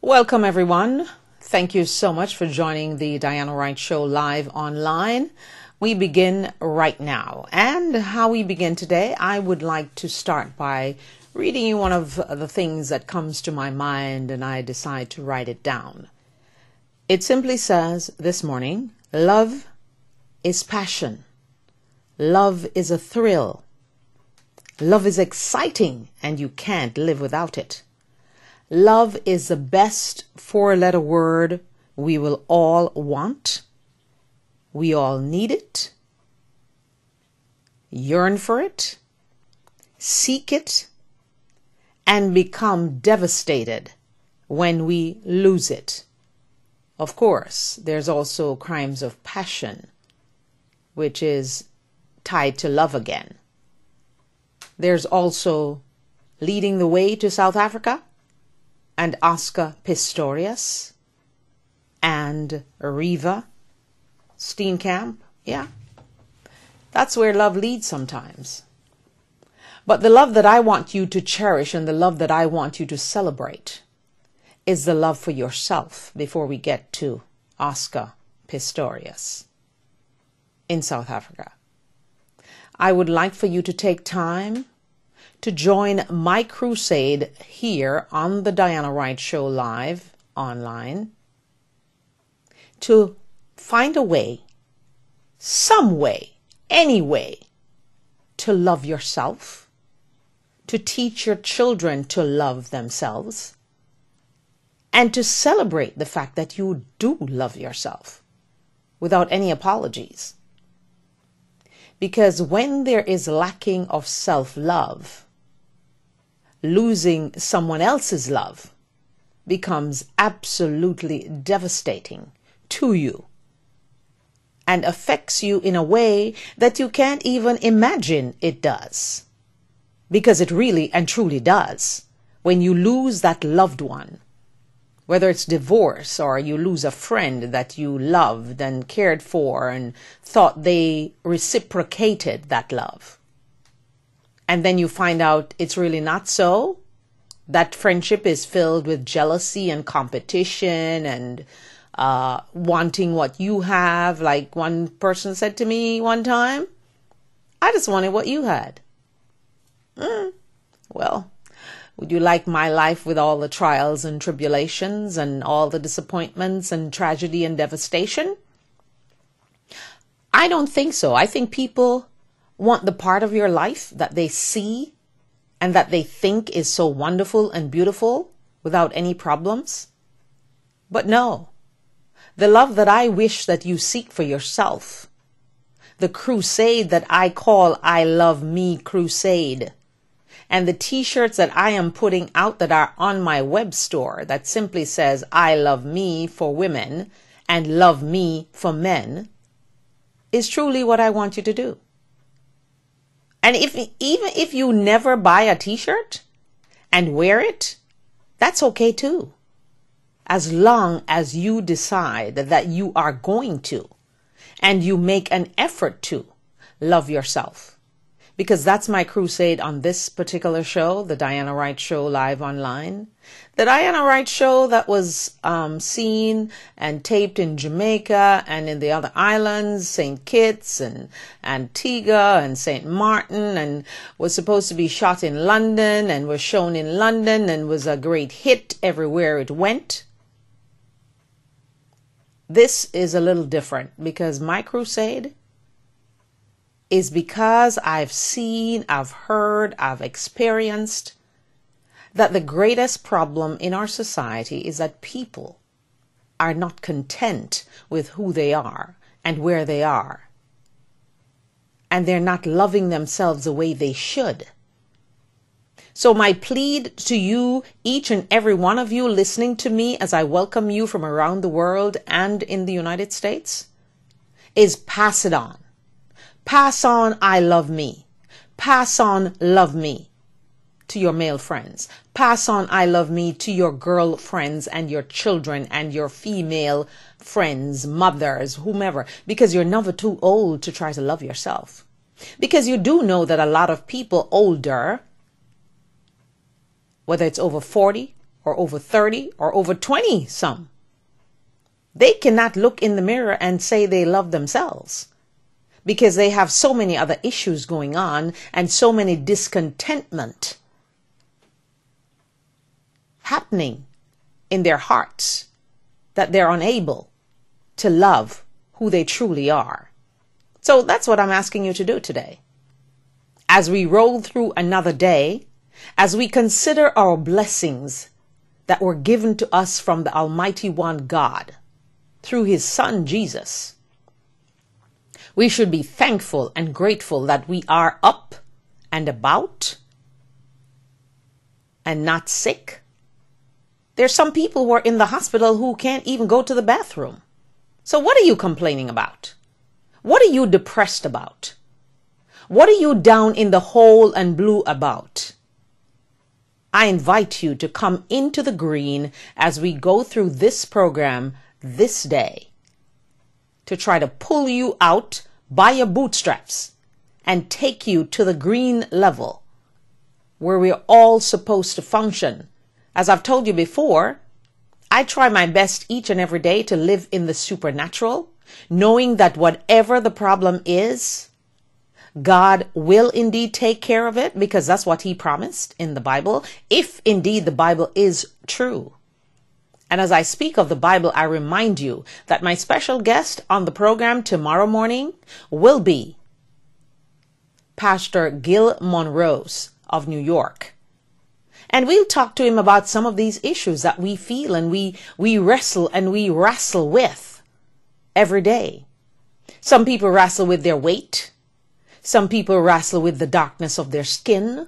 Welcome, everyone. Thank you so much for joining the Diana Wright Show live online. We begin right now. And how we begin today, I would like to start by reading you one of the things that comes to my mind, and I decide to write it down. It simply says this morning, love is passion. Love is a thrill. Love is exciting, and you can't live without it. Love is the best four-letter word we will all want. We all need it, yearn for it, seek it, and become devastated when we lose it. Of course, there's also crimes of passion, which is tied to love again. There's also Leading the Way to South Africa, and Oscar Pistorius, and Reeva Steenkamp. Yeah, that's where love leads sometimes. But the love that I want you to cherish and the love that I want you to celebrate is the love for yourself before we get to Oscar Pistorius in South Africa. I would like for you to take time to join my crusade here on the Diana Wright Show live online to find a way, some way, any way, to love yourself, to teach your children to love themselves, and to celebrate the fact that you do love yourself without any apologies. Because when there is lacking of self-love, losing someone else's love becomes absolutely devastating to you and affects you in a way that you can't even imagine it does. Because it really and truly does. When you lose that loved one, whether it's divorce or you lose a friend that you loved and cared for and thought they reciprocated that love, and then you find out it's really not so. That friendship is filled with jealousy and competition and wanting what you have. Like one person said to me one time, I just wanted what you had. Well, would you like my life with all the trials and tribulations and all the disappointments and tragedy and devastation? I don't think so. I think people want the part of your life that they see and that they think is so wonderful and beautiful without any problems. But no, the love that I wish that you seek for yourself, the crusade that I call I Love Me Crusade, and the t-shirts that I am putting out that are on my web store that simply says I love me for women and love me for men, is truly what I want you to do. And even if you never buy a t-shirt and wear it, that's okay too. As long as you decide that you are going to, and you make an effort to love yourself. Because that's my crusade on this particular show, the Diana Wright Show live online. The Diana Wright Show that was seen and taped in Jamaica and in the other islands, St. Kitts and Antigua and St. Martin, and was supposed to be shot in London and was shown in London and was a great hit everywhere it went. This is a little different because my crusade is because I've seen, I've heard, I've experienced that the greatest problem in our society is that people are not content with who they are and where they are. And they're not loving themselves the way they should. So my plea to you, each and every one of you listening to me as I welcome you from around the world and in the United States, is pass it on. Pass on I love me. Pass on love me to your male friends. Pass on I love me to your girlfriends and your children and your female friends, mothers, whomever, because you're never too old to try to love yourself. Because you do know that a lot of people older, whether it's over 40 or over 30 or over 20 some. They cannot look in the mirror and say they love themselves because they have so many other issues going on and so many discontentment happening in their hearts that they're unable to love who they truly are. So that's what I'm asking you to do today. As we roll through another day, as we consider our blessings that were given to us from the Almighty One God through His Son Jesus, we should be thankful and grateful that we are up and about and not sick. There's some people who are in the hospital who can't even go to the bathroom. So what are you complaining about? What are you depressed about? What are you down in the hole and blue about? I invite you to come into the green as we go through this program this day to try to pull you out by your bootstraps and take you to the green level where we're all supposed to function. As I've told you before, I try my best each and every day to live in the supernatural, knowing that whatever the problem is, God will indeed take care of it because that's what He promised in the Bible, if indeed the Bible is true. And as I speak of the Bible, I remind you that my special guest on the program tomorrow morning will be Pastor Gil Monrose of New York. And we'll talk to him about some of these issues that we feel and we wrestle and we wrestle with every day. Some people wrestle with their weight. Some people wrestle with the darkness of their skin.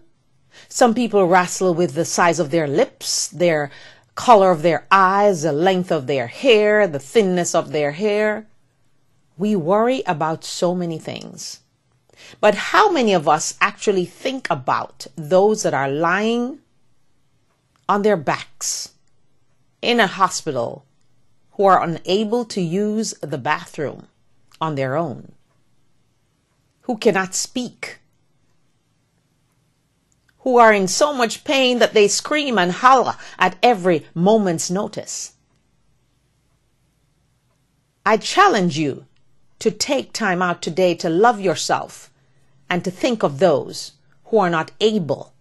Some people wrestle with the size of their lips, their color of their eyes, the length of their hair, the thinness of their hair. We worry about so many things. But how many of us actually think about those that are lying on their backs in a hospital who are unable to use the bathroom on their own, who cannot speak, who are in so much pain that they scream and holler at every moment's notice? I challenge you to take time out today to love yourself and to think of those who are not able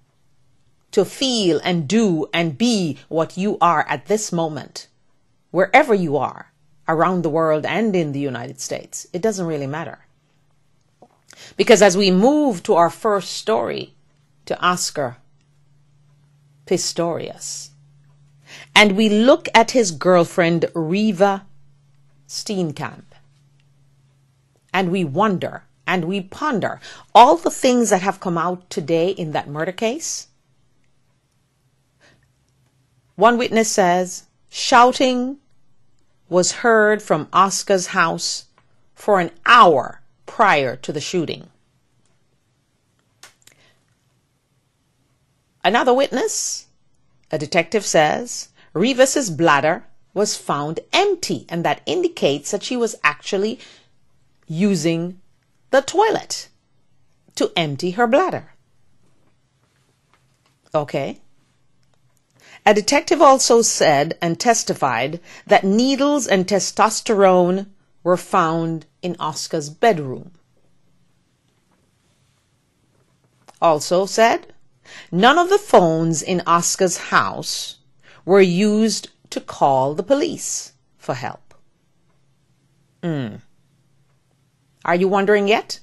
to feel and do and be what you are at this moment, wherever you are around the world and in the United States. It doesn't really matter. Because as we move to our first story, to Oscar Pistorius, and we look at his girlfriend, Reeva Steenkamp, and we wonder and we ponder all the things that have come out today in that murder case. One witness says shouting was heard from Oscar's house for an hour prior to the shooting. Another witness, a detective, says Reeva's bladder was found empty, and that indicates that she was actually using the toilet to empty her bladder. Okay. A detective also said and testified that needles and testosterone were found in Oscar's bedroom. Also said, none of the phones in Oscar's house were used to call the police for help. Are you wondering yet?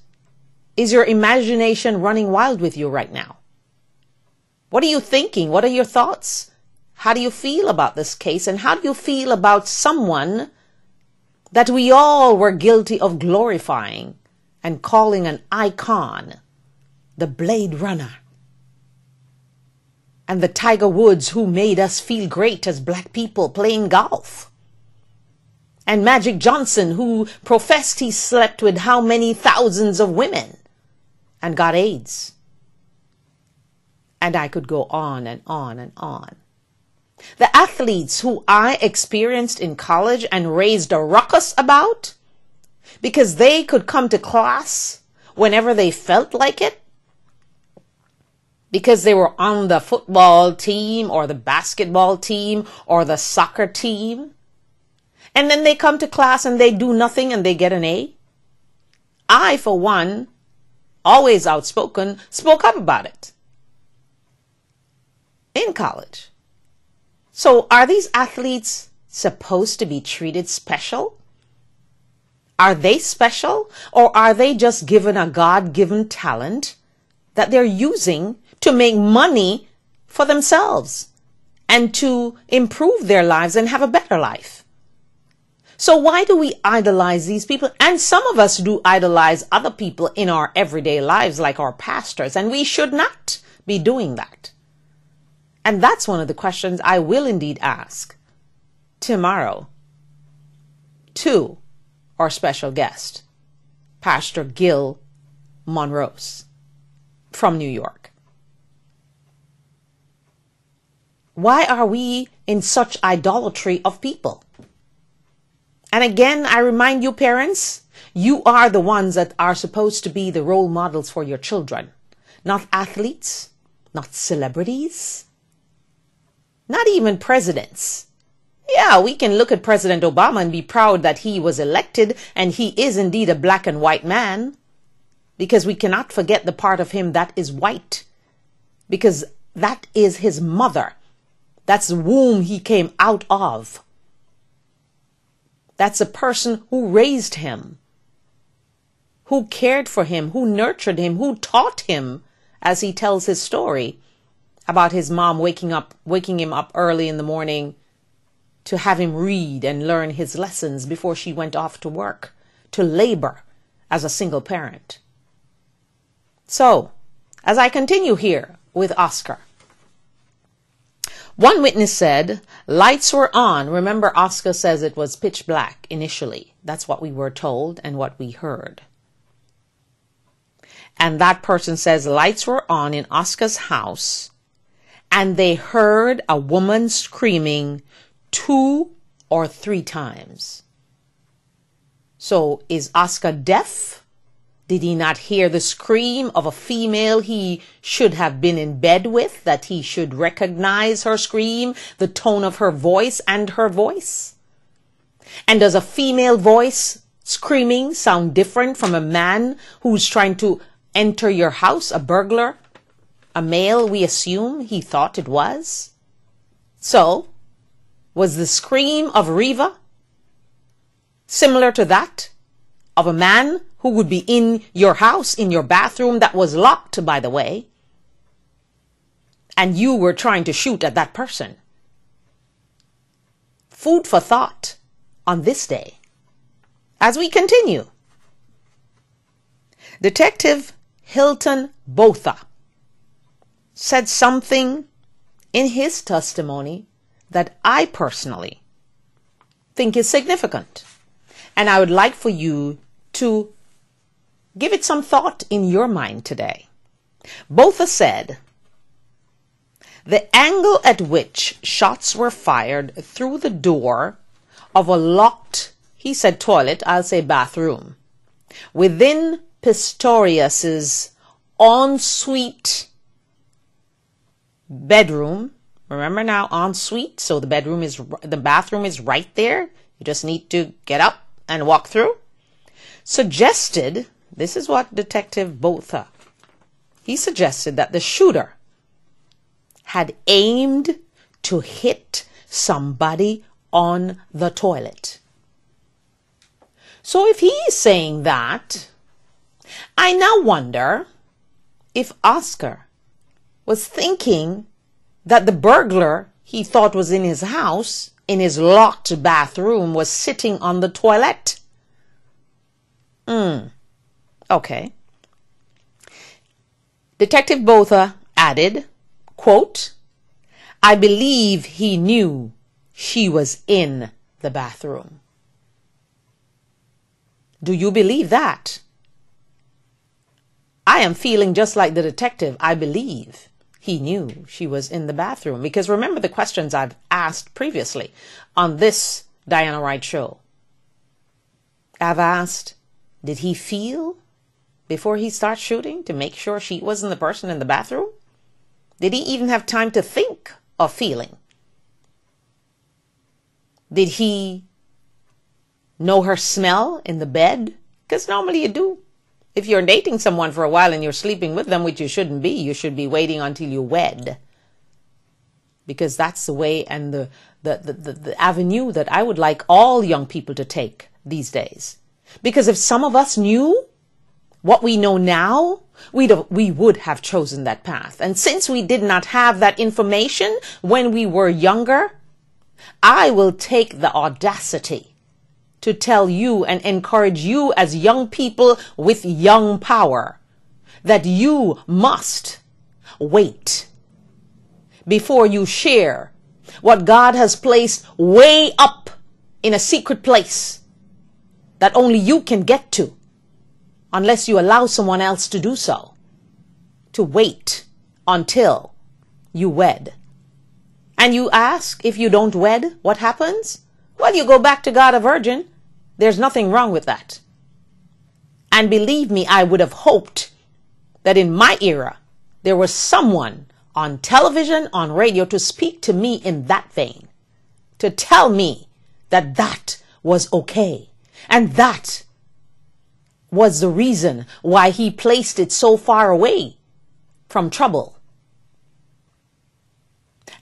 Is your imagination running wild with you right now? What are you thinking? What are your thoughts? How do you feel about this case? And how do you feel about someone that we all were guilty of glorifying and calling an icon, the Blade Runner, and the Tiger Woods who made us feel great as black people playing golf, and Magic Johnson who professed he slept with how many thousands of women and got AIDS? And I could go on and on and on. The athletes who I experienced in college and raised a ruckus about because they could come to class whenever they felt like it, because they were on the football team or the basketball team or the soccer team, and then they come to class and they do nothing and they get an A? I, for one, always outspoken, spoke up about it in college. So are these athletes supposed to be treated special? Are they special, or are they just given a God-given talent that they're using to make money for themselves and to improve their lives and have a better life? So why do we idolize these people? And some of us do idolize other people in our everyday lives, like our pastors, and we should not be doing that. And that's one of the questions I will indeed ask tomorrow to our special guest, Pastor Gil Monrose from New York. Why are we in such idolatry of people? And again, I remind you, parents, you are the ones that are supposed to be the role models for your children, not athletes, not celebrities, not even presidents. Yeah, we can look at President Obama and be proud that he was elected and he is indeed a black and white man, because we cannot forget the part of him that is white, because that is his mother. That's the womb he came out of. That's the person who raised him, who cared for him, who nurtured him, who taught him, as he tells his story about his mom waking him up early in the morning to have him read and learn his lessons before she went off to work, to labor as a single parent. So, as I continue here with Oscar, one witness said, lights were on. Remember, Oscar says it was pitch black initially. That's what we were told and what we heard. And that person says lights were on in Oscar's house, and they heard a woman screaming 2 or 3 times. So is Oscar deaf? Did he not hear the scream of a female he should have been in bed with, that he should recognize her scream, the tone of her voice and her voice? And does a female voice screaming sound different from a man who's trying to enter your house, a burglar? A male, we assume he thought it was. So, was the scream of Reva similar to that of a man who would be in your house, in your bathroom that was locked, by the way, and you were trying to shoot at that person? Food for thought on this day. As we continue, Detective Hilton Botha said something in his testimony that I personally think is significant. And I would like for you to give it some thought in your mind today. Botha said, the angle at which shots were fired through the door of a locked, he said toilet, I'll say bathroom, within Pistorius's ensuite bedroom. Remember now, ensuite, so the bathroom is right there. You just need to get up and walk through. Suggested, this is what Detective Botha, he suggested that the shooter had aimed to hit somebody on the toilet. So if he is saying that, I now wonder if Oscar was thinking that the burglar he thought was in his house, in his locked bathroom, was sitting on the toilet. Okay. Detective Botha added, quote, I believe he knew she was in the bathroom. Do you believe that? I am feeling just like the detective. I believe he knew she was in the bathroom. Because remember the questions I've asked previously on this Diana Wright show. I've asked, did he feel before he starts shooting to make sure she wasn't the person in the bathroom? Did he even have time to think of feeling? Did he know her smell in the bed? Because normally you do. If you're dating someone for a while and you're sleeping with them, which you shouldn't be, you should be waiting until you wed. Because that's the way and the avenue that I would like all young people to take these days. Because if some of us knew what we know now, we would have chosen that path. And since we did not have that information when we were younger, I will take the audacity to tell you and encourage you as young people with young power that you must wait before you share what God has placed way up in a secret place that only you can get to, unless you allow someone else to do so, to wait until you wed. And you ask, if you don't wed, what happens? Well, you go back to God a virgin. There's nothing wrong with that. And believe me, I would have hoped that in my era, there was someone on television, on radio, to speak to me in that vein, to tell me that that was okay. And that was the reason why he placed it so far away from trouble.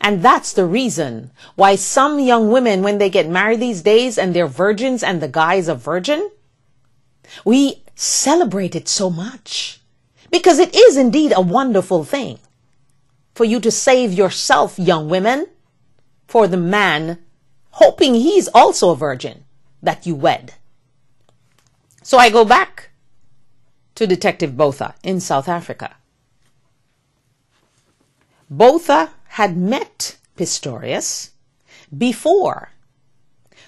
And that's the reason why some young women, when they get married these days and they're virgins and the guy is a virgin, we celebrate it so much. Because it is indeed a wonderful thing for you to save yourself, young women, for the man, hoping he's also a virgin, that you wed. So I go back to Detective Botha in South Africa. Botha had met Pistorius before,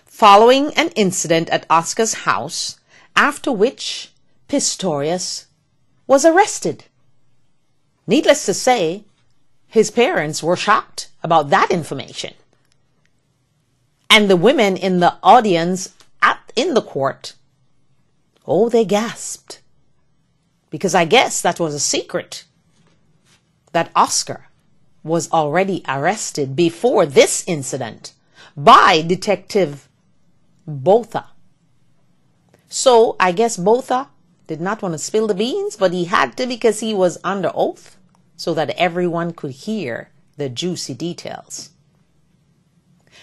following an incident at Oscar's house, after which Pistorius was arrested. Needless to say, his parents were shocked about that information. And the women in the audience in the court, oh, they gasped. Because I guess that was a secret, that Oscar was already arrested before this incident by Detective Botha. So I guess Botha did not want to spill the beans, but he had to because he was under oath so that everyone could hear the juicy details.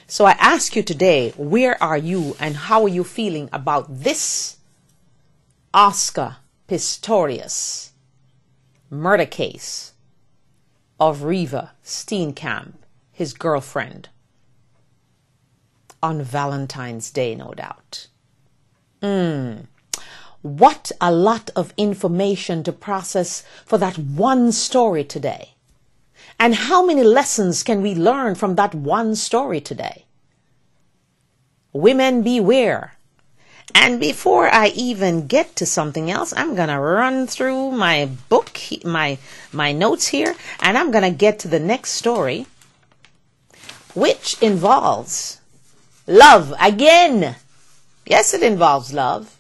So I ask you today, where are you and how are you feeling about this Oscar Pistorius murder case of Reva Steenkamp, his girlfriend, on Valentine's Day, no doubt. What a lot of information to process for that one story today. And how many lessons can we learn from that one story today? Women beware. And before I even get to something else, I'm going to run through my book, my notes here, and I'm going to get to the next story, which involves love again. Yes, it involves love.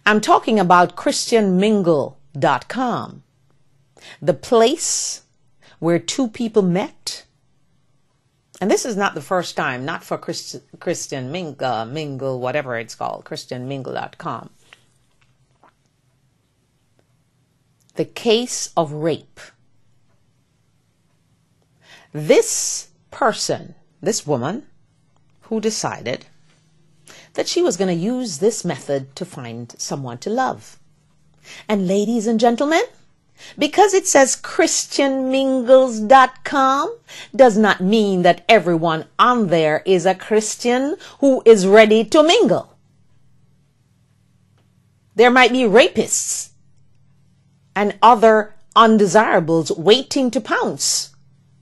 I'm talking about ChristianMingle.com, the place where two people met. And this is not the first time, not for Christian Mingle, whatever it's called, ChristianMingle.com. The case of rape. This person, this woman, who decided that she was going to use this method to find someone to love. And ladies and gentlemen, because it says ChristianMingles.com does not mean that everyone on there is a Christian who is ready to mingle. There might be rapists and other undesirables waiting to pounce,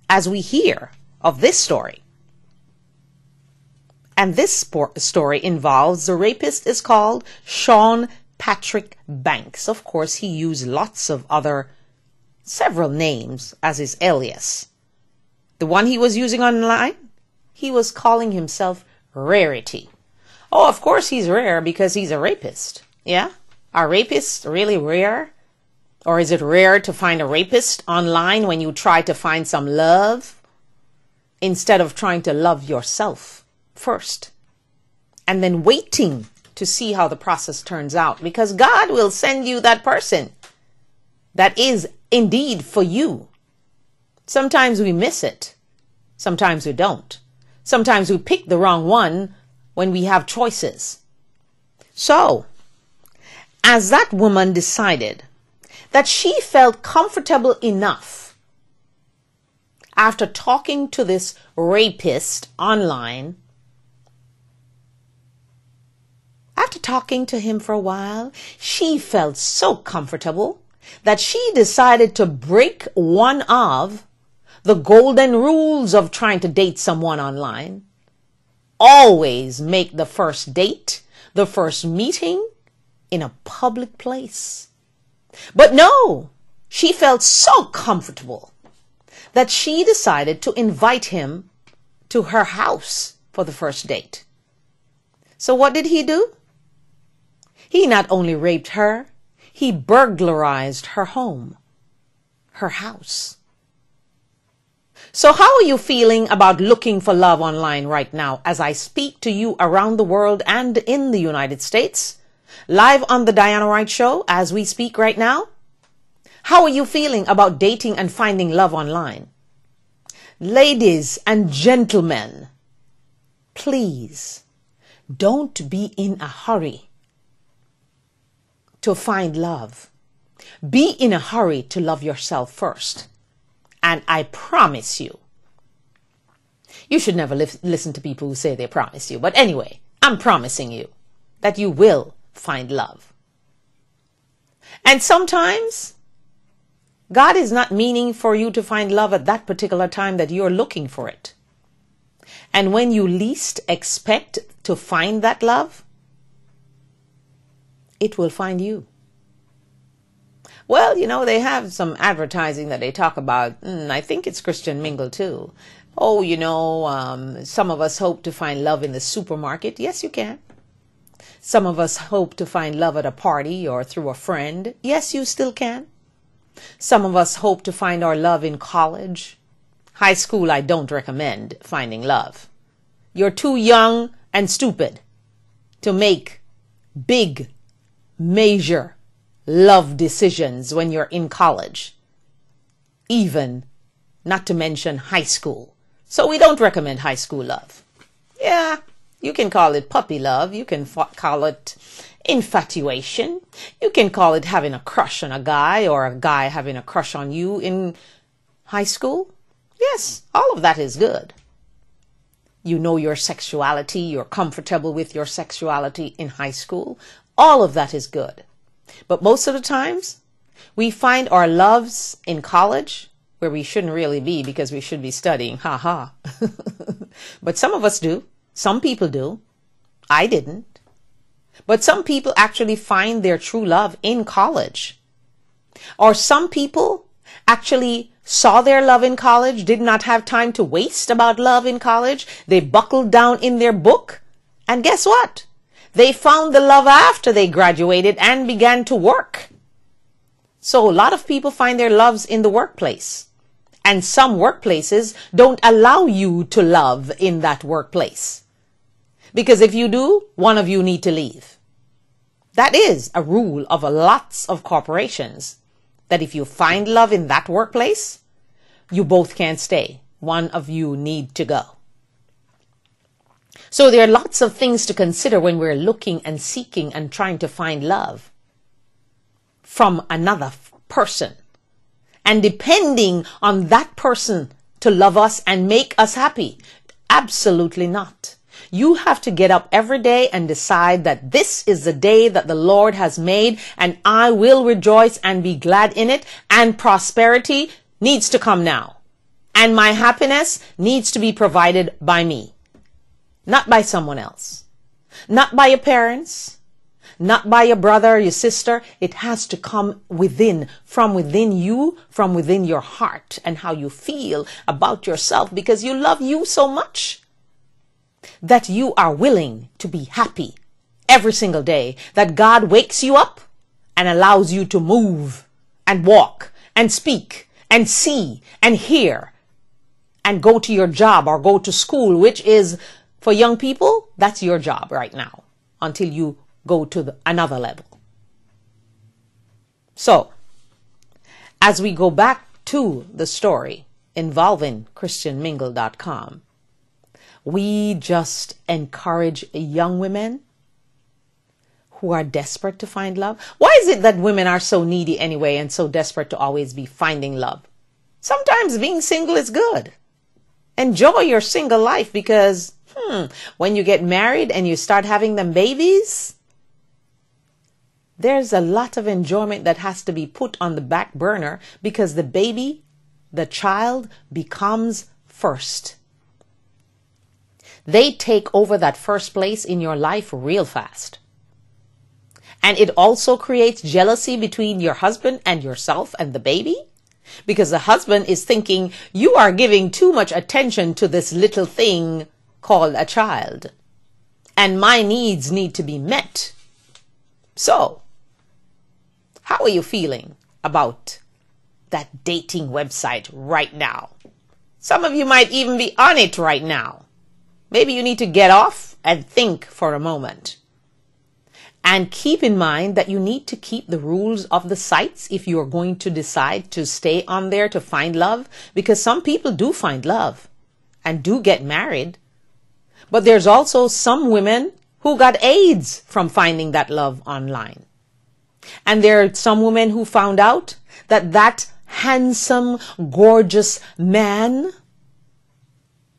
as we hear of this story. And this story involves, the rapist is called Sean Patrick Banks. Of course, he used lots of several names as his alias. The one he was using online, he was calling himself Rarity. Oh, of course he's rare because he's a rapist. Yeah? Are rapists really rare? Or is it rare to find a rapist online when you try to find some love instead of trying to love yourself first and then waiting to see how the process turns out? Because God will send you that person that is indeed for you. Sometimes we miss it. Sometimes we don't. Sometimes we pick the wrong one when we have choices. So, as that woman decided that she felt comfortable enough after talking to this rapist online, after talking to him for a while, she felt so comfortable that she decided to break one of the golden rules of trying to date someone online. Always make the first date, the first meeting, in a public place. But no, she felt so comfortable that she decided to invite him to her house for the first date. So what did he do? He not only raped her, he burglarized her home, her house. So how are you feeling about looking for love online right now as I speak to you around the world and in the United States? Live on the Diana Wright Show as we speak right now? How are you feeling about dating and finding love online? Ladies and gentlemen, please don't be in a hurry to find love. Be in a hurry to love yourself first. And I promise you, you should never listen to people who say they promise you. But anyway, I'm promising you that you will find love. And sometimes God is not meaning for you to find love at that particular time that you're looking for it. And when you least expect to find that love, it will find you. Well, you know, they have some advertising that they talk about. I think it's Christian Mingle too. Oh, you know, some of us hope to find love in the supermarket. Yes, you can. Some of us hope to find love at a party or through a friend. Yes, you still can. Some of us hope to find our love in college. High school, I don't recommend finding love. You're too young and stupid to make big, major love decisions when you're in college, even not to mention high school. So we don't recommend high school love. Yeah, you can call it puppy love. You can call it infatuation. You can call it having a crush on a guy or a guy having a crush on you in high school. Yes, all of that is good. You know your sexuality. You're comfortable with your sexuality in high school. All of that is good. But most of the times, we find our loves in college where we shouldn't really be because we should be studying. Ha ha. But some of us do. Some people do. I didn't. But some people actually find their true love in college. Or some people actually saw their love in college, did not have time to waste about love in college. They buckled down in their book. And guess what? They found the love after they graduated and began to work. So a lot of people find their loves in the workplace. And some workplaces don't allow you to love in that workplace. Because if you do, one of you need to leave. That is a rule of lots of corporations. That if you find love in that workplace, you both can't stay. One of you need to go. So there are lots of things to consider when we're looking and seeking and trying to find love from another person. And depending on that person to love us and make us happy. Absolutely not. You have to get up every day and decide that this is the day that the Lord has made and I will rejoice and be glad in it, and prosperity needs to come now. And my happiness needs to be provided by me. Not by someone else. Not by your parents. Not by your brother or your sister. It has to come within, from within you, from within your heart and how you feel about yourself, because you love you so much that you are willing to be happy every single day, that God wakes you up and allows you to move and walk and speak and see and hear and go to your job or go to school, which is, for young people, that's your job right now until you go to another level. So, as we go back to the story involving ChristianMingle.com, we just encourage young women who are desperate to find love. Why is it that women are so needy anyway and so desperate to always be finding love? Sometimes being single is good. Enjoy your single life, because when you get married and you start having them babies, there's a lot of enjoyment that has to be put on the back burner, because the baby, the child, becomes first. They take over that first place in your life real fast. And it also creates jealousy between your husband and yourself and the baby, because the husband is thinking, you are giving too much attention to this little thing called a child, and my needs need to be met. So, how are you feeling about that dating website right now? Some of you might even be on it right now. Maybe you need to get off and think for a moment. And keep in mind that you need to keep the rules of the sites if you are going to decide to stay on there to find love, because some people do find love and do get married. But there's also some women who got AIDS from finding that love online. And there are some women who found out that that handsome, gorgeous man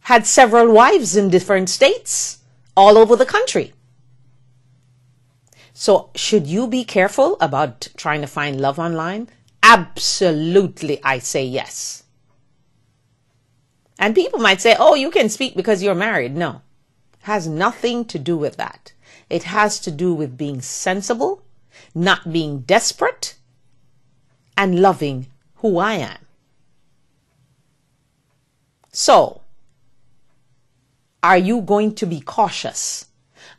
had several wives in different states all over the country. So should you be careful about trying to find love online? Absolutely, I say yes. And people might say, oh, you can speak because you're married. No, it has nothing to do with that. It has to do with being sensible, not being desperate, and loving who I am. So, are you going to be cautious?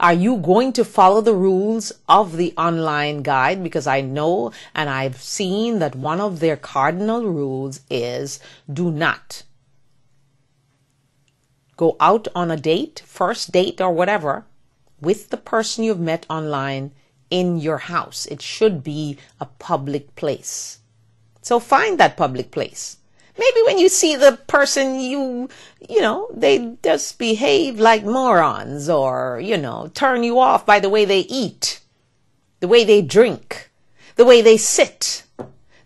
Are you going to follow the rules of the online guide? Because I know and I've seen that one of their cardinal rules is do not go out on a date, first date or whatever, with the person you've met online in your house. It should be a public place. So find that public place. Maybe when you see the person, you know, they just behave like morons, or, turn you off by the way they eat, the way they drink, the way they sit,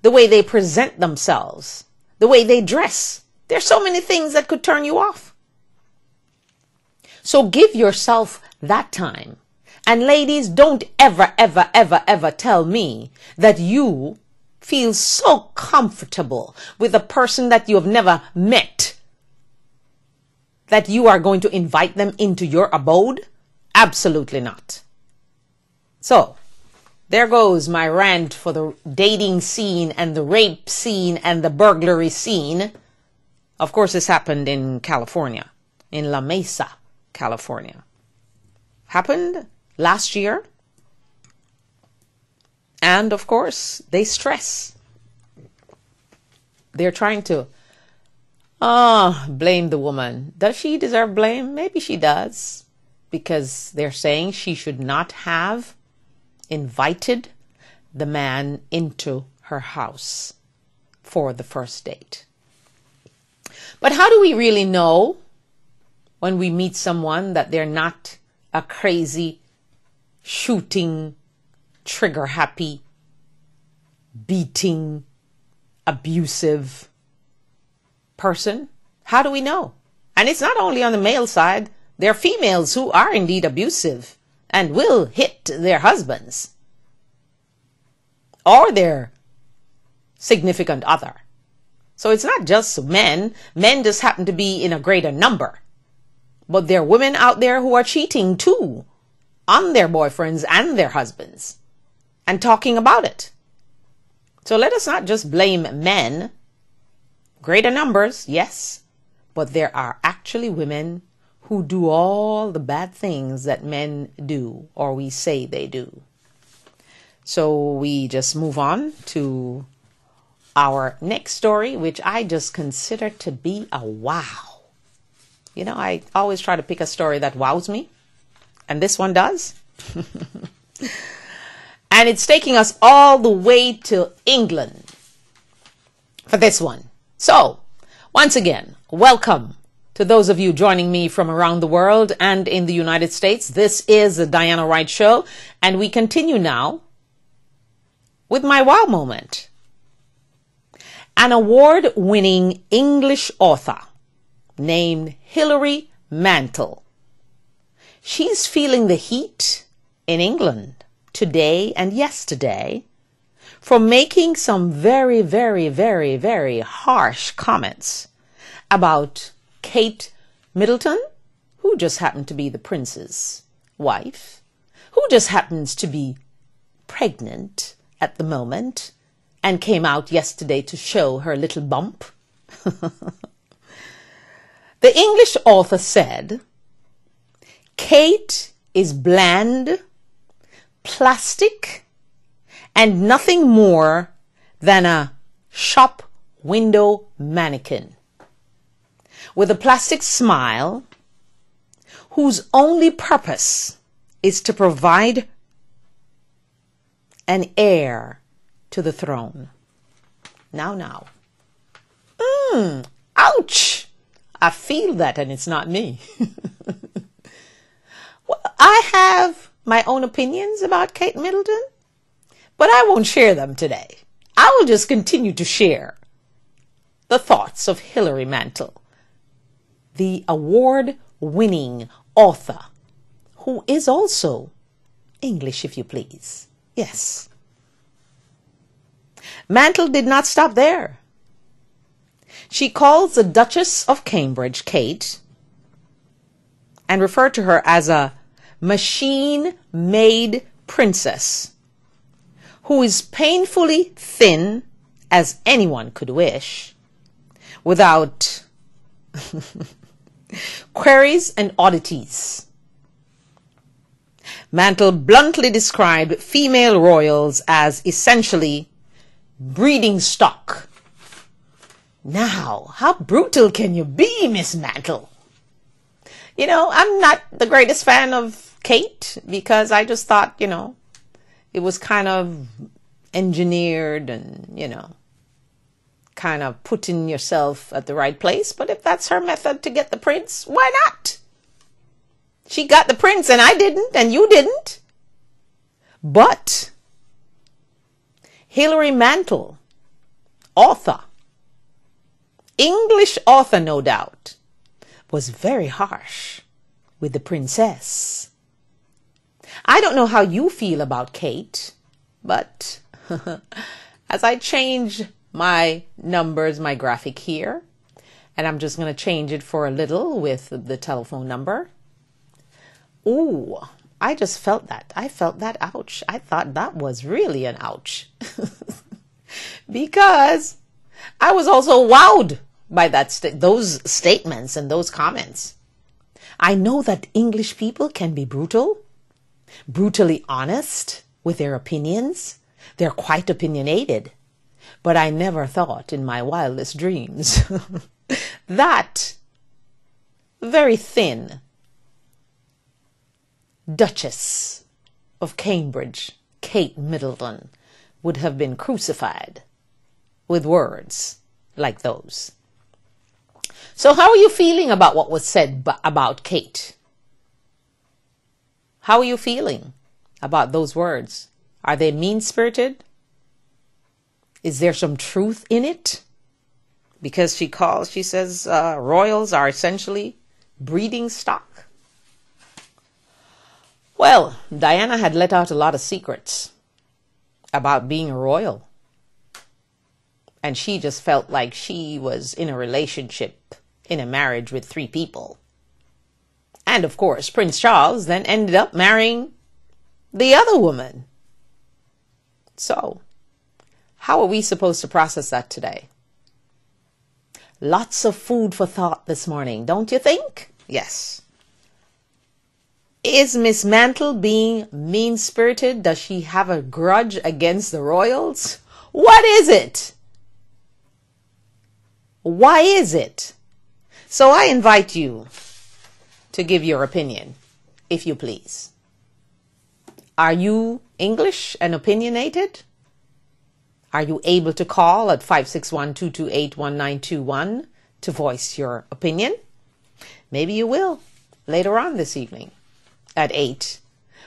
the way they present themselves, the way they dress. There's so many things that could turn you off. So give yourself that time. And ladies, don't ever, ever, ever, ever tell me that you feel so comfortable with a person that you have never met that you are going to invite them into your abode. Absolutely not. So, there goes my rant for the dating scene and the rape scene and the burglary scene. Of course, this happened in California, in La Mesa, California. Happened last year. And of course, they stress. They're trying to blame the woman. Does she deserve blame? Maybe she does. Because they're saying she should not have invited the man into her house for the first date. But how do we really know when we meet someone that they're not a crazy, shooting, trigger happy, beating, abusive person? How do we know? And it's not only on the male side. There are females who are indeed abusive and will hit their husbands or their significant other. So it's not just men. Men just happen to be in a greater number. But there are women out there who are cheating too on their boyfriends and their husbands, and talking about it. So let us not just blame men. Greater numbers, yes, but there are actually women who do all the bad things that men do, or we say they do. So we just move on to our next story, which I just consider to be a wow. You know, I always try to pick a story that wows me, and this one does. And it's taking us all the way to England for this one. So, once again, welcome to those of you joining me from around the world and in the United States. This is the Diana Wright Show, and we continue now with my wow moment. An award-winning English author named Hilary Mantel. She's feeling the heat in England today and yesterday for making some very, very, very, very harsh comments about Kate Middleton, who just happened to be the prince's wife, who just happens to be pregnant at the moment and came out yesterday to show her little bump. The English author said, Kate is bland, plastic, and nothing more than a shop window mannequin with a plastic smile whose only purpose is to provide an heir to the throne. Now. Ouch! I feel that, and it's not me. Well, I have my own opinions about Kate Middleton, but I won't share them today. I will just continue to share the thoughts of Hilary Mantel, the award-winning author, who is also English, if you please. Yes. Mantel did not stop there. She calls the Duchess of Cambridge Kate and referred to her as a machine-made princess who is painfully thin as anyone could wish, without queries and oddities. Mantel bluntly described female royals as essentially breeding stock. Now, how brutal can you be, Miss Mantel? You know, I'm not the greatest fan of Kate because I just thought, you know, it was kind of engineered and, you know, kind of putting yourself at the right place. But if that's her method to get the prince, why not? She got the prince and I didn't and you didn't. But Hilary Mantel, author, English author no doubt, was very harsh with the princess. I don't know how you feel about Kate, but as I change my numbers, my graphic here, and I'm just going to change it for a little with the telephone number. Ooh, I just felt that. I felt that ouch. I thought that was really an ouch. Because I was also wowed by those statements and those comments. I know that English people can be brutal, brutally honest with their opinions. They're quite opinionated. But I never thought in my wildest dreams that very thin Duchess of Cambridge, Kate Middleton, would have been crucified with words like those. So how are you feeling about what was said about Kate? How are you feeling about those words? Are they mean-spirited? Is there some truth in it? Because she says royals are essentially breeding stock. Well, Diana had let out a lot of secrets about being a royal. And she just felt like she was in a relationship, in a marriage with 3 people. And of course, Prince Charles then ended up marrying the other woman. So, how are we supposed to process that today? Lots of food for thought this morning, don't you think? Yes. Is Miss Mantel being mean-spirited? Does she have a grudge against the royals? What is it? Why is it? So I invite you to give your opinion, if you please. Are you English and opinionated? Are you able to call at 561-228-1921 to voice your opinion? Maybe you will later on this evening at 8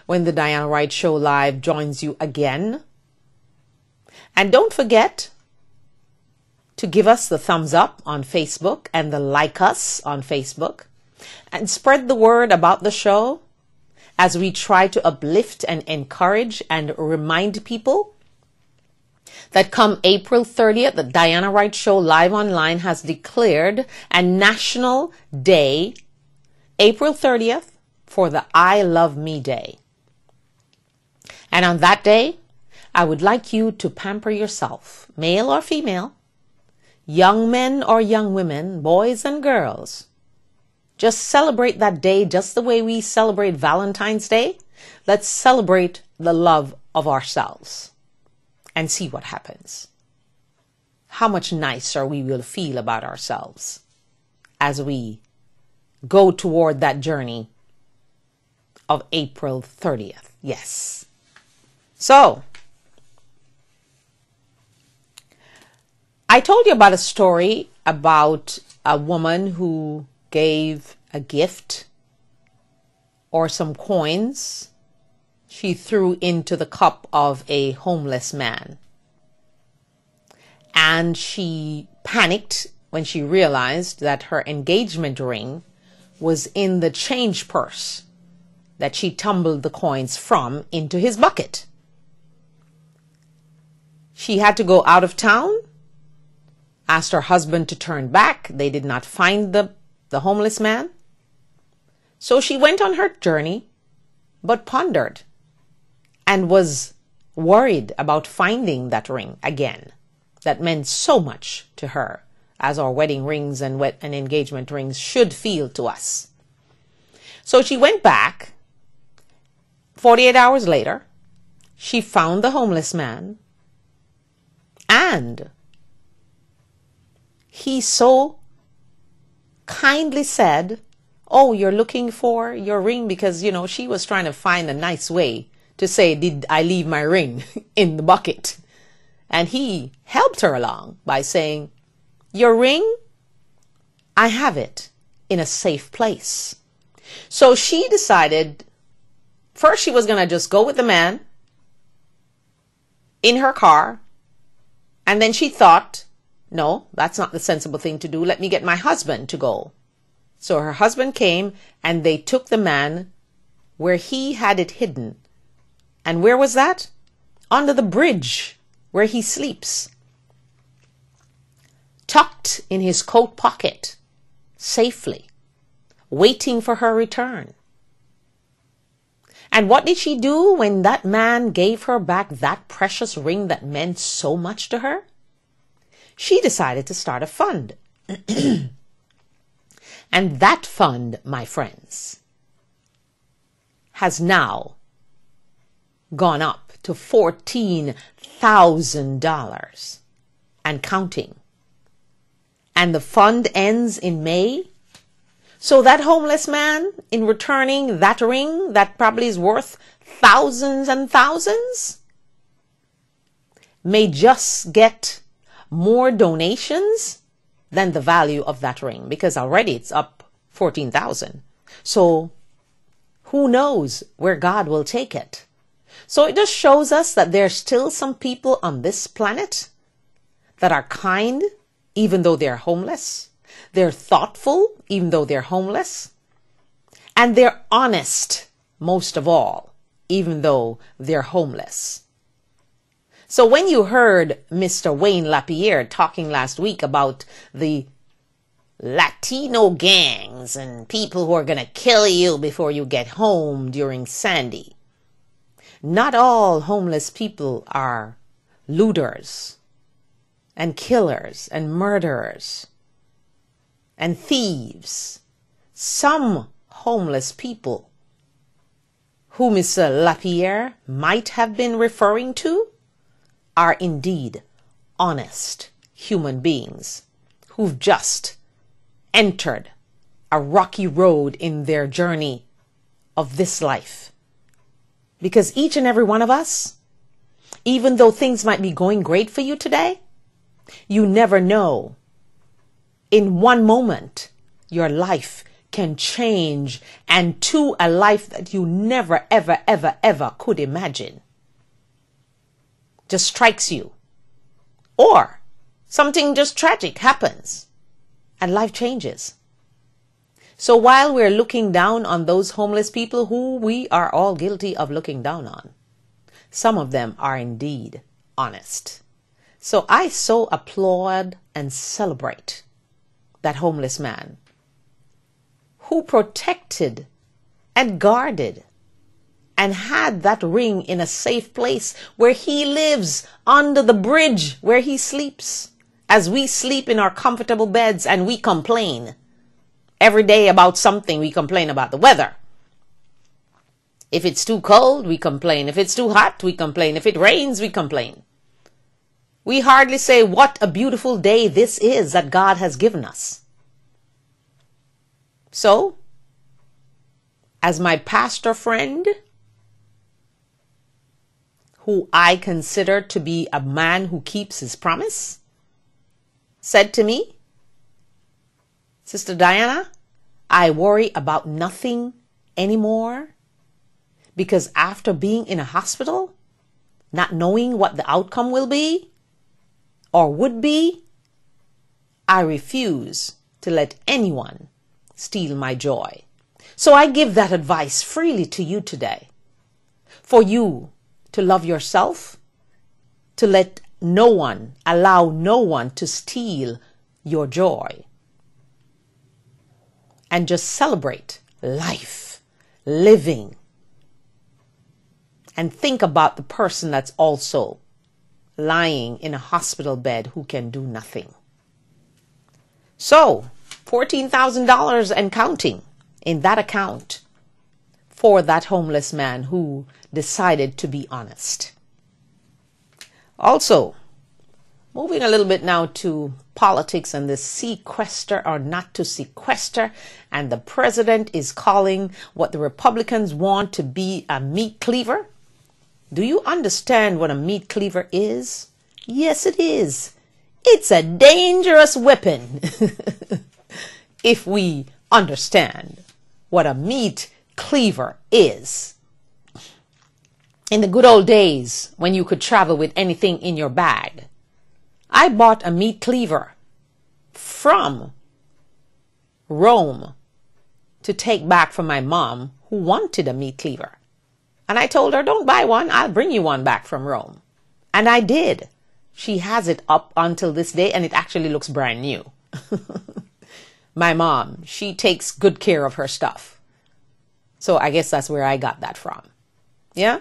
when the Diana Wright Show Live joins you again. And don't forget to give us the thumbs up on Facebook and the like us on Facebook, and spread the word about the show as we try to uplift and encourage and remind people that come April 30th, the Diana Wright Show Live Online has declared a national day, April 30th, for the I Love Me Day. And on that day, I would like you to pamper yourself, male or female, young men or young women, boys and girls. Just celebrate that day just the way we celebrate Valentine's Day. Let's celebrate the love of ourselves and see what happens. How much nicer we will feel about ourselves as we go toward that journey of April 30th. Yes. So, I told you about a story about a woman who gave a gift or some coins she threw into the cup of a homeless man. And she panicked when she realized that her engagement ring was in the change purse that she tumbled the coins from into his bucket. She had to go out of town, asked her husband to turn back. They did not find the homeless man. So she went on her journey, but pondered and was worried about finding that ring again. That meant so much to her, as our wedding rings and engagement rings should feel to us. So she went back. 48 hours later, she found the homeless man, and he so kindly said, "Oh, you're looking for your ring?" Because, she was trying to find a nice way to say, "Did I leave my ring in the bucket?" And he helped her along by saying, "Your ring, I have it in a safe place." So she decided, first she was going to just go with the man in her car. And then she thought, no, that's not the sensible thing to do. Let me get my husband to go. So her husband came and they took the man where he had it hidden. And where was that? Under the bridge where he sleeps. Tucked in his coat pocket, safely, waiting for her return. And what did she do when that man gave her back that precious ring that meant so much to her? She decided to start a fund. And that fund, my friends, has now gone up to $14,000 and counting. And the fund ends in May. So that homeless man, in returning that ring that probably is worth thousands and thousands, may just get more donations than the value of that ring, because already it's up 14,000. So who knows where God will take it? So it just shows us that there's still some people on this planet that are kind, even though they're homeless. They're thoughtful, even though they're homeless. And they're honest, most of all, even though they're homeless. So when you heard Mr. Wayne Lapierre talking last week about the Latino gangs and people who are going to kill you before you get home during Sandy, not all homeless people are looters and killers and murderers and thieves. Some homeless people who Mr. Lapierre might have been referring to are indeed honest human beings who've just entered a rocky road in their journey of this life. Because each and every one of us, even though things might be going great for you today, you never know. In one moment, your life can change, and to a life that you never, ever, ever, ever could imagine. Just strikes you. Or something just tragic happens and life changes. So while we're looking down on those homeless people who we are all guilty of looking down on, some of them are indeed honest. So I so applaud and celebrate that homeless man who protected and guarded and had that ring in a safe place where he lives, under the bridge where he sleeps, as we sleep in our comfortable beds and we complain. Every day about something, we complain about the weather. If it's too cold, we complain. If it's too hot, we complain. If it rains, we complain. We hardly say, what a beautiful day this is that God has given us. So, as my pastor friend, who I consider to be a man who keeps his promise, said to me, Sister Diana, I worry about nothing anymore, because after being in a hospital, not knowing what the outcome will be or would be, I refuse to let anyone steal my joy. So I give that advice freely to you today, for you to love yourself, to let no one, allow no one to steal your joy, and just celebrate life, living, and think about the person that's also lying in a hospital bed who can do nothing. So, $14,000 and counting in that account for that homeless man who decided to be honest. Also, moving a little bit now to politics and the sequester or not to sequester, and the president is calling what the Republicans want to be a meat cleaver. Do you understand what a meat cleaver is? Yes, it is. It's a dangerous weapon. If we understand what a meat cleaver is. In the good old days, when you could travel with anything in your bag, I bought a meat cleaver from Rome to take back from my mom, who wanted a meat cleaver. And I told her, don't buy one, I'll bring you one back from Rome. And I did. She has it up until this day, and it actually looks brand new. My mom, she takes good care of her stuff. So I guess that's where I got that from. Yeah?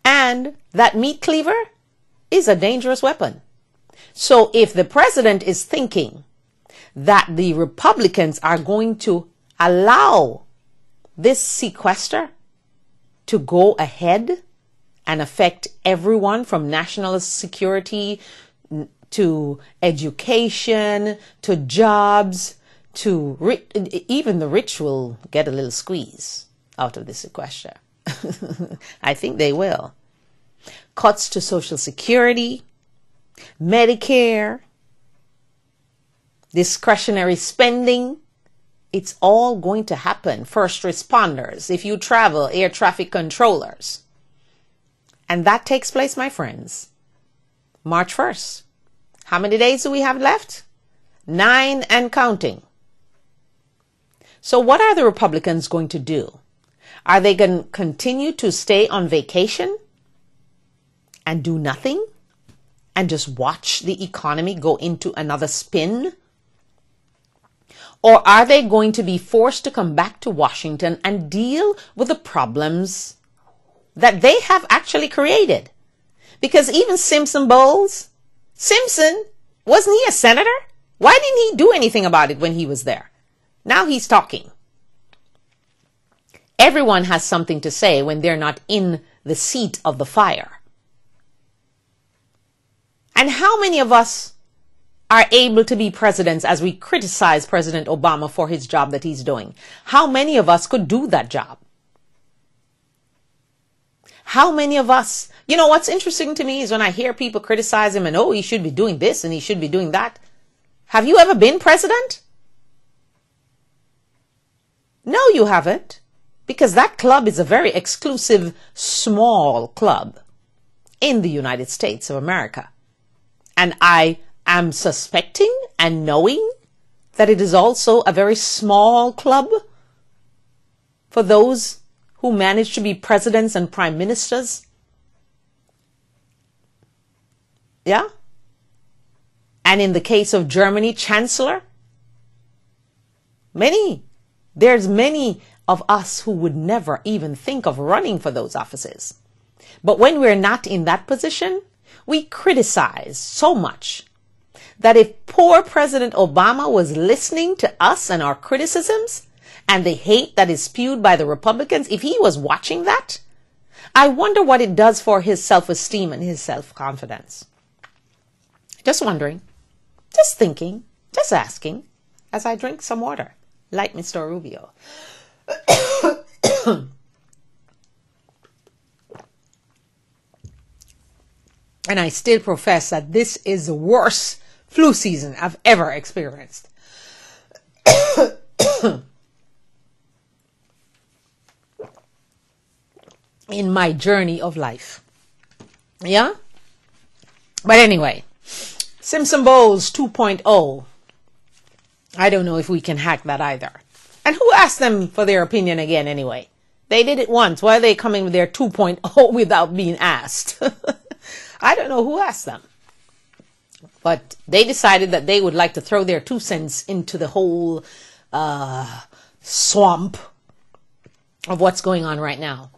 And that meat cleaver is a dangerous weapon. So if the president is thinking that the Republicans are going to allow this sequester to go ahead and affect everyone from national security to education to jobs to even the rich will get a little squeeze out of this sequester. I think they will. Cuts to Social Security, Medicare, discretionary spending. It's all going to happen. First responders, if you travel, air traffic controllers. And that takes place, my friends, March 1st. How many days do we have left? 9 and counting. So what are the Republicans going to do? Are they going to continue to stay on vacation and do nothing and just watch the economy go into another spin? Or are they going to be forced to come back to Washington and deal with the problems that they have actually created? Because even Simpson Bowles, Simpson, wasn't he a senator? Why didn't he do anything about it when he was there? Now he's talking. Everyone has something to say when they're not in the seat of the fire. And how many of us are able to be presidents as we criticize President Obama for his job that he's doing? How many of us could do that job? How many of us, you know, what's interesting to me is when I hear people criticize him and, oh, he should be doing this and he should be doing that. Have you ever been president? No, you haven't, because that club is a very exclusive, small club in the United States of America. And I am suspecting and knowing that it is also a very small club for those who manage to be presidents and prime ministers. Yeah? And in the case of Germany, chancellor. There's many of us who would never even think of running for those offices. But when we're not in that position, we criticize so much that if poor President Obama was listening to us and our criticisms and the hate that is spewed by the Republicans, if he was watching that, I wonder what it does for his self-esteem and his self-confidence. Just wondering, just thinking, just asking, as I drink some water, like Mr. Rubio. And I still profess that this is the worst flu season I've ever experienced. In my journey of life. Yeah? But anyway, Simpson Bowles 2.0. I don't know if we can hack that either. And who asked them for their opinion again anyway? They did it once. Why are they coming with their 2.0 without being asked? I don't know who asked them. But they decided that they would like to throw their 2 cents into the whole swamp of what's going on right now.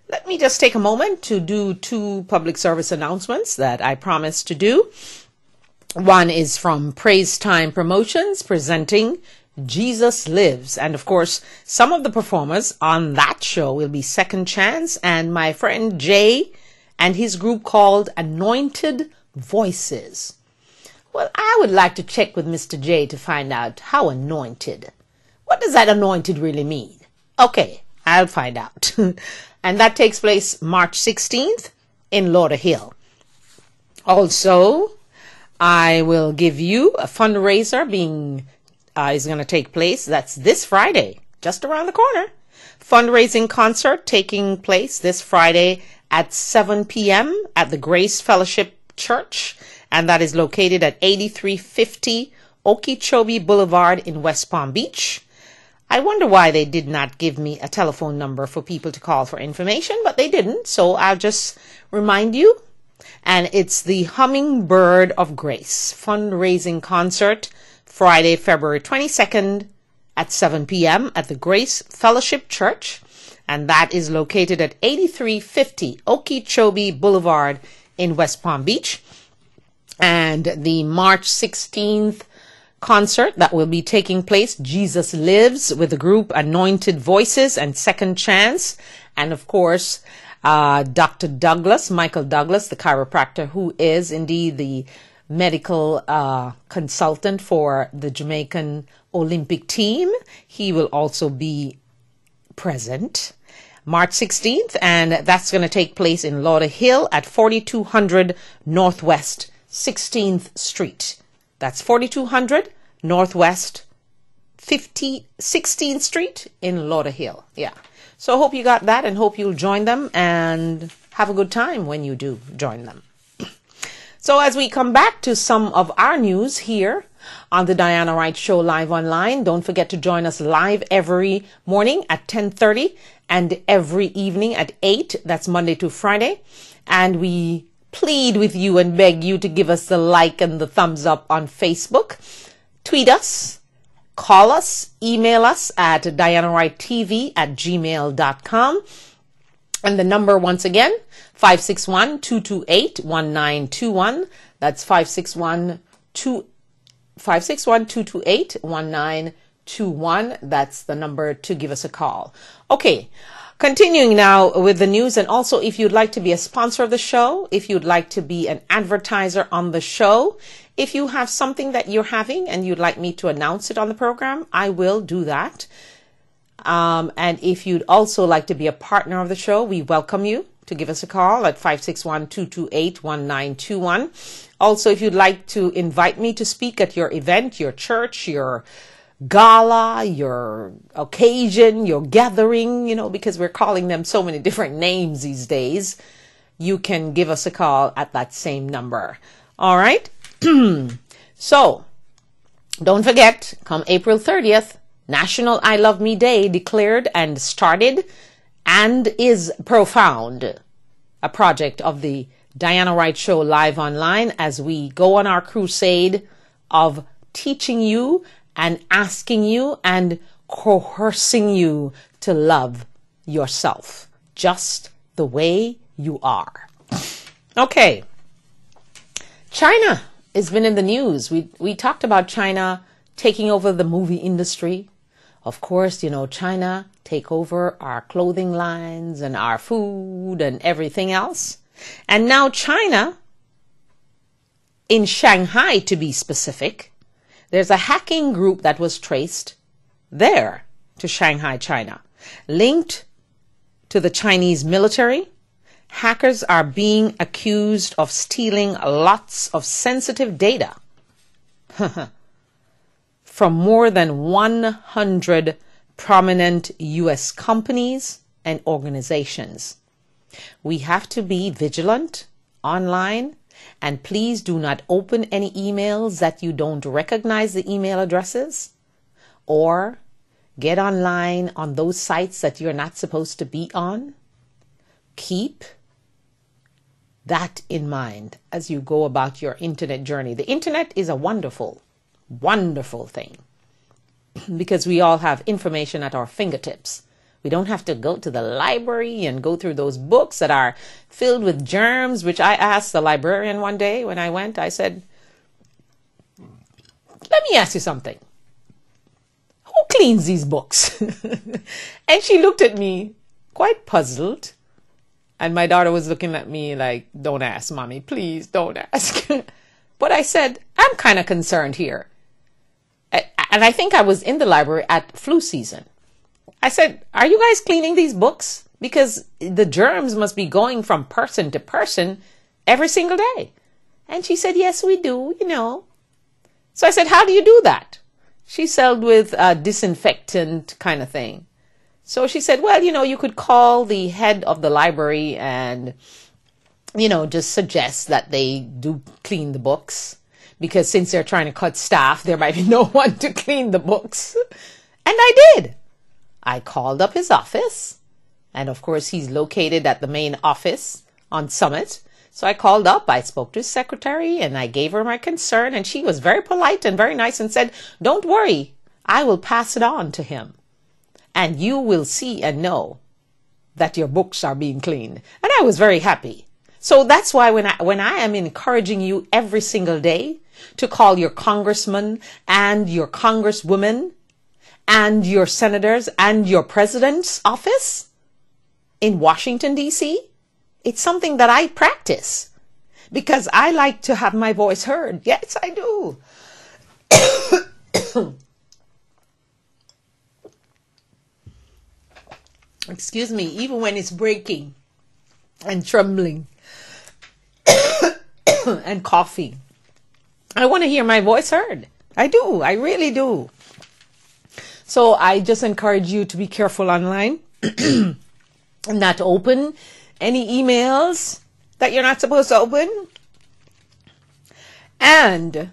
Let me just take a moment to do 2 public service announcements that I promised to do. One is from Praise Time Promotions presenting Jesus Lives. And of course, some of the performers on that show will be Second Chance and my friend Jay and his group called Anointed Voices. Well, I would like to check with Mr. J to find out how anointed. What does that anointed really mean? Okay, I'll find out. And that takes place March 16th in Lauderhill. Also, I will give you a fundraiser is going to take place. That's this Friday, just around the corner. Fundraising concert taking place this Friday at 7 p.m. at the Grace Fellowship Church. And that is located at 8350 Okeechobee Boulevard in West Palm Beach. I wonder why they did not give me a telephone number for people to call for information, but they didn't. So I'll just remind you. And it's the Hummingbird of Grace fundraising concert Friday, February 22nd at 7 p.m. at the Grace Fellowship Church. And that is located at 8350 Okeechobee Boulevard in West Palm Beach. And the March 16th concert that will be taking place, Jesus Lives, with the group Anointed Voices and Second Chance. And of course, Dr. Douglas, Michael Douglas, the chiropractor, who is indeed the medical consultant for the Jamaican Olympic team. He will also be present March 16th, and that's going to take place in Lauderhill at 4200 Northwest 16th Street. That's 4200 Northwest 16th Street in Lauderhill. Yeah. So I hope you got that and hope you'll join them and have a good time when you do join them. So as we come back to some of our news here on the Diana Wright Show live online, don't forget to join us live every morning at 10:30 and every evening at 8. That's Monday to Friday. And we plead with you and beg you to give us the like and the thumbs up on Facebook. Tweet us, call us, email us at dianawrighttv@gmail.com. And the number once again, 561-228-1921. That's 561-228-1921. That's the number to give us a call. Okay. Continuing now with the news, and also if you'd like to be a sponsor of the show, if you'd like to be an advertiser on the show, if you have something that you're having and you'd like me to announce it on the program, I will do that. And if you'd also like to be a partner of the show, we welcome you to give us a call at 561-228-1921. Also, if you'd like to invite me to speak at your event, your church, your gala, your occasion, your gathering, because we're calling them so many different names these days, you can give us a call at that same number. All right. So don't forget, come April 30th, National I Love Me Day declared and started and is Profound, a project of the Diana Wright Show live online as we go on our crusade of teaching you and asking you and coercing you to love yourself just the way you are. Okay. China has been in the news. We talked about China taking over the movie industry. Of course, China take over our clothing lines and our food and everything else. And now China, in Shanghai to be specific, there's a hacking group that was traced there to Shanghai, China, linked to the Chinese military. Hackers are being accused of stealing lots of sensitive data from more than 100 prominent U.S. companies and organizations. We have to be vigilant online, and please do not open any emails that you don't recognize the email addresses, or get online on those sites that you're not supposed to be on. Keep that in mind as you go about your internet journey. The internet is a wonderful, wonderful thing because we all have information at our fingertips. We don't have to go to the library and go through those books that are filled with germs, which I asked the librarian one day when I went. I said, let me ask you something. Who cleans these books? And she looked at me quite puzzled. And my daughter was looking at me like, don't ask, Mommy, please don't ask. But I said, I'm kind of concerned here. And I think I was in the library at flu season. I said, are you guys cleaning these books? Because the germs must be going from person to person every single day. And she said, yes, we do, So I said, how do you do that? She said with a disinfectant kind of thing. So she said, well, you could call the head of the library and, just suggest that they do clean the books. Because since they're trying to cut staff, there might be no one to clean the books. And I did. I called up his office. And of course, he's located at the main office on Summit. So I called up, I spoke to his secretary, and I gave her my concern. And she was very polite and very nice and said, don't worry, I will pass it on to him. And you will see and know that your books are being cleaned. And I was very happy. So that's why when I am encouraging you every single day to call your congressman and your congresswoman and your senators and your president's office in Washington, D.C., it's something that I practice because I like to have my voice heard. Yes, I do. Excuse me, even when it's breaking and trembling and coughing, I want to hear my voice heard. I do. I really do. So I just encourage you to be careful online and not open any emails that you're not supposed to open. And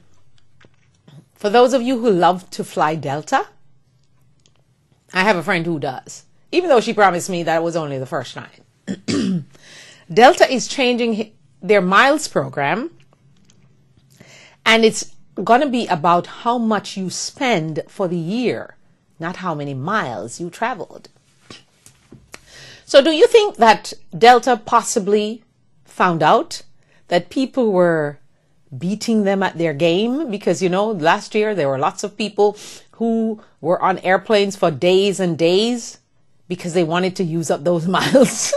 for those of you who love to fly Delta, I have a friend who does. Even though she promised me that it was only the first time. Delta is changing their miles program. And it's going to be about how much you spend for the year, not how many miles you traveled. So do you think that Delta possibly found out that people were beating them at their game? Because, last year there were lots of people who were on airplanes for days and days because they wanted to use up those miles.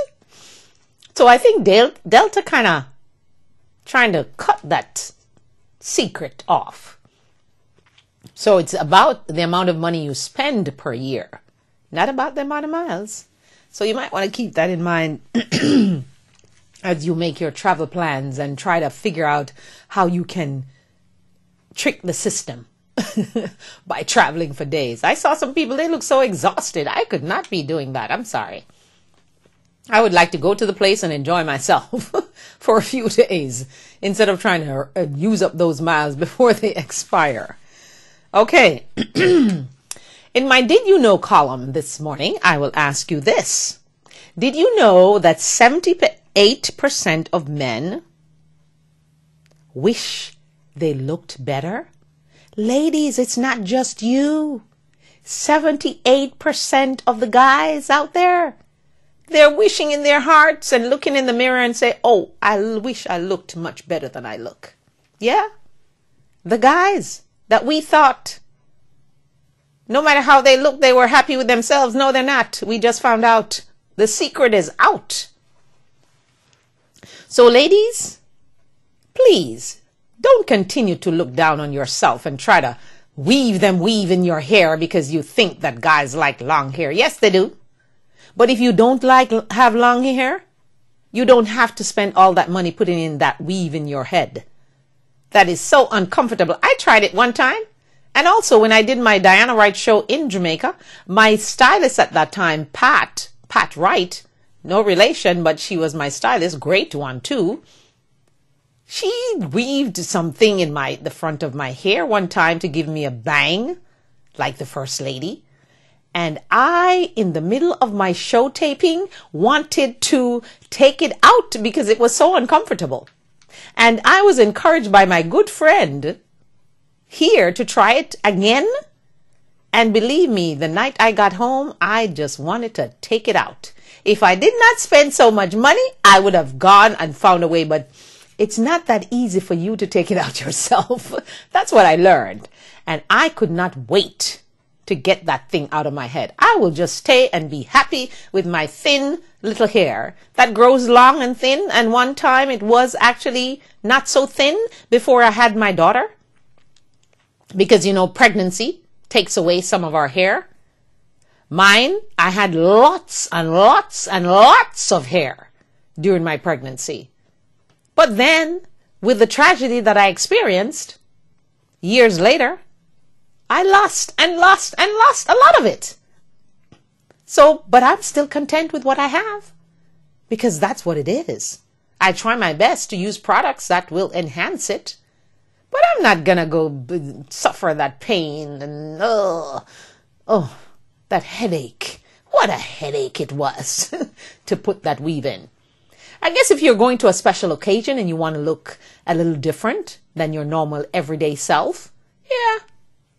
So I think Delta kind of trying to cut that secret off. So it's about the amount of money you spend per year, not about the amount of miles. So you might want to keep that in mind as you make your travel plans and try to figure out how you can trick the system by traveling for days. I saw some people, they look so exhausted. I could not be doing that. I'm sorry. I would like to go to the place and enjoy myself for a few days instead of trying to use up those miles before they expire. Okay. In my Did You Know column this morning, I will ask you this. Did you know that 78% of men wish they looked better? Ladies, it's not just you. 78% of the guys out there, they're wishing in their hearts and looking in the mirror and say, oh, I wish I looked much better than I look. Yeah? The guys that we thought, no matter how they look, they were happy with themselves. No, they're not. We just found out. The secret is out. So ladies, please don't continue to look down on yourself and try to weave in your hair because you think that guys like long hair. Yes, they do. But if you don't have long hair, you don't have to spend all that money putting in that weave in your head. That is so uncomfortable. I tried it one time. And also when I did my Diana Wright show in Jamaica, my stylist at that time, Pat Wright, no relation, but she was my stylist, great one too. She weaved something in the front of my hair one time to give me a bang, like the First Lady. And I, in the middle of my show taping, wanted to take it out because it was so uncomfortable. And I was encouraged by my good friend here to try it again. And believe me, the night I got home, I just wanted to take it out. If I did not spend so much money, I would have gone and found a way. But it's not that easy for you to take it out yourself. That's what I learned. And I could not wait to get that thing out of my head. I will just stay and be happy with my thin little hair that grows long and thin. And one time it was actually not so thin before I had my daughter. Because, you know, pregnancy takes away some of our hair. Mine, I had lots and lots and lots of hair during my pregnancy. But then, with the tragedy that I experienced, years later, I lost and lost and lost a lot of it. So, but I'm still content with what I have. Because that's what it is. I try my best to use products that will enhance it. But I'm not going to go suffer that pain and, that headache. What a headache it was to put that weave in. I guess if you're going to a special occasion and you want to look a little different than your normal everyday self, yeah,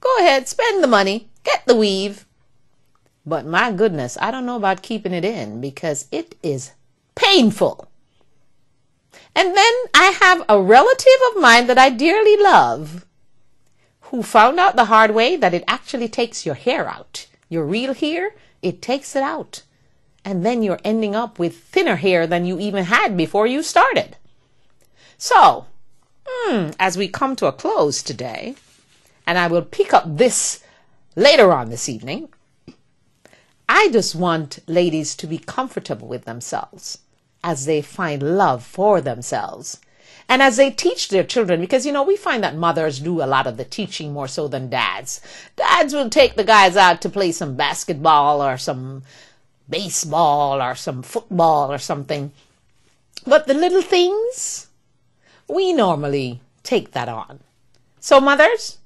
go ahead, spend the money, get the weave. But my goodness, I don't know about keeping it in because it is painful. And then I have a relative of mine that I dearly love who found out the hard way that it actually takes your hair out. Your real hair, it takes it out. And then you're ending up with thinner hair than you even had before you started. So, as we come to a close today, and I will pick up this later on this evening, I just want ladies to be comfortable with themselves as they find love for themselves. And as they teach their children, because, you know, we find that mothers do a lot of the teaching more so than dads. Dads will take the guys out to play some basketball or some baseball or some football or something. But the little things, we normally take that on. So mothers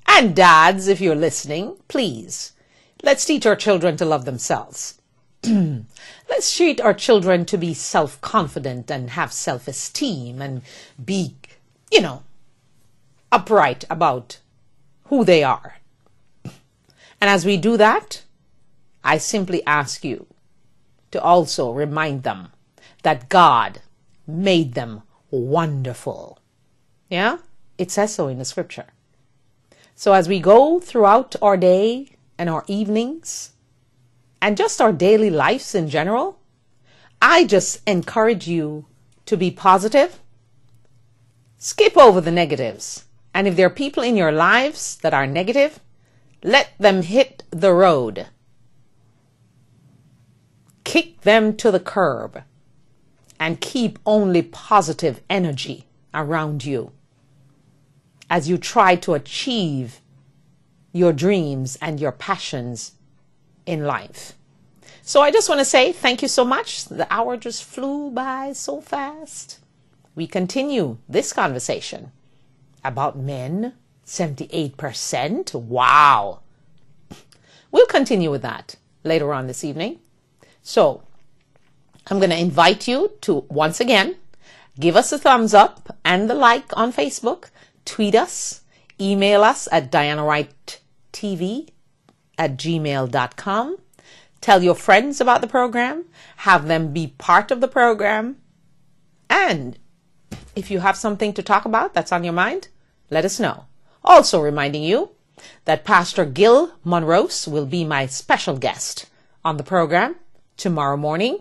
and dads, if you're listening, please, let's teach our children to love themselves. Let's treat our children to be self-confident and have self-esteem and be, you know, upright about who they are. And as we do that, I simply ask you to also remind them that God made them wonderful. Yeah? It says so in the scripture. So as we go throughout our day and our evenings, and just our daily lives in general, I just encourage you to be positive. Skip over the negatives. And if there are people in your lives that are negative, let them hit the road. Kick them to the curb and keep only positive energy around you as you try to achieve your dreams and your passions in life. So I just want to say thank you so much. The hour just flew by so fast. We continue this conversation about men, 78%. Wow. We'll continue with that later on this evening. So I'm going to invite you to, once again, give us a thumbs up and the like on Facebook, tweet us, email us at dianawrighttv@gmail.com. Tell your friends about the program, have them be part of the program, and if you have something to talk about that's on your mind, let us know. Also reminding you that Pastor Gil Monrose will be my special guest on the program tomorrow morning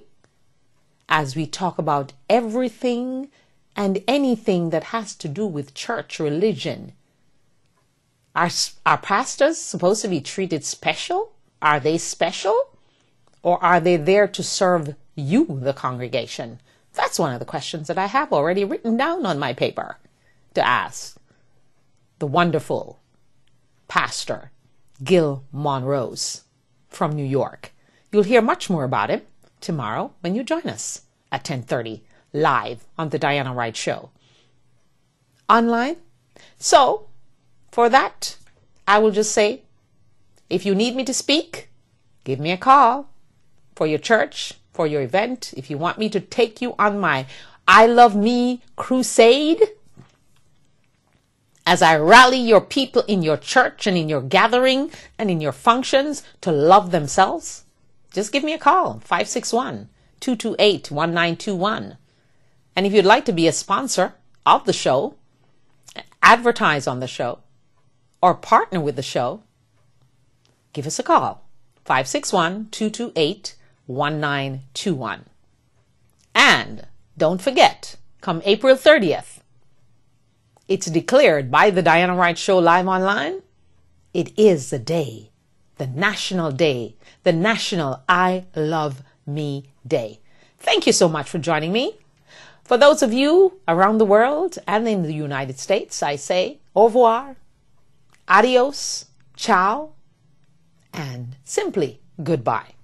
as we talk about everything and anything that has to do with church religion. Are pastors supposed to be treated special? Are they special? Or are they there to serve you, the congregation? That's one of the questions that I have already written down on my paper to ask the wonderful Pastor Gil Monrose from New York. You'll hear much more about him tomorrow when you join us at 10:30 live on the Diana Wright Show online. So for that, I will just say, if you need me to speak, give me a call for your church, for your event. If you want me to take you on my I Love Me crusade, as I rally your people in your church and in your gathering and in your functions to love themselves, just give me a call, 561-228-1921. And if you'd like to be a sponsor of the show, advertise on the show, or partner with the show, give us a call, 561-228-1921. And don't forget, come April 30th, it's declared by the Diana Wright Show live online, it is the day, the national day, the National I Love Me Day. Thank you so much for joining me. For those of you around the world and in the United States, I say au revoir, adios, ciao, and simply goodbye.